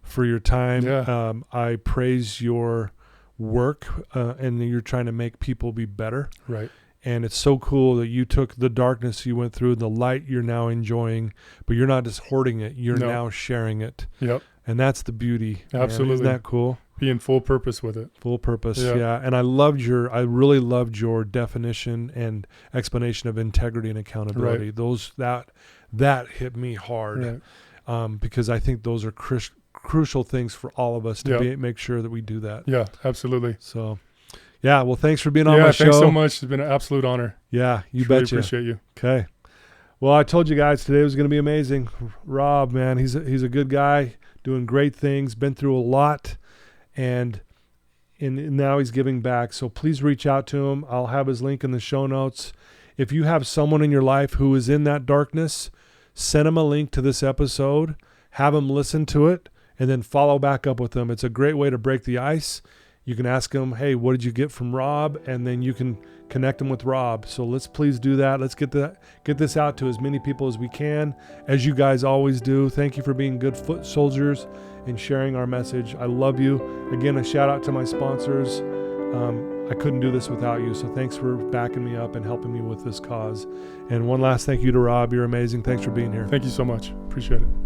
B: for your time.
C: Yeah.
B: I praise your work and you're trying to make people be better.
C: Right.
B: And it's so cool that you took the darkness you went through, the light you're now enjoying, but you're not just hoarding it. You're now sharing it.
C: Yep.
B: And that's the beauty.
C: Absolutely.
B: Man. Isn't that cool?
C: Being full purpose with it.
B: Full purpose, yeah. And I really loved your definition and explanation of integrity and accountability.
C: Right.
B: That hit me hard, because I think those are crucial things for all of us to make sure that we do that.
C: Yeah, absolutely.
B: So, yeah. Well, thanks for being on my show.
C: Thanks so much. It's been an absolute honor.
B: Yeah, you
C: Truly
B: betcha.
C: Appreciate you.
B: Okay. Well, I told you guys today was going to be amazing. Rob, man, he's a good guy, doing great things, been through a lot. And now he's giving back. So please reach out to him. I'll have his link in the show notes. If you have someone in your life who is in that darkness, send him a link to this episode, have him listen to it, and then follow back up with them. It's a great way to break the ice. You can ask him, hey, what did you get from Rob? And then you can connect him with Rob. So let's please do that. Let's get this out to as many people as we can, as you guys always do. Thank you for being good foot soldiers and sharing our message. I love you. Again, a shout out to my sponsors. I couldn't do this without you. So thanks for backing me up and helping me with this cause. And one last thank you to Rob. You're amazing. Thanks for being here.
C: Thank you so much. Appreciate it.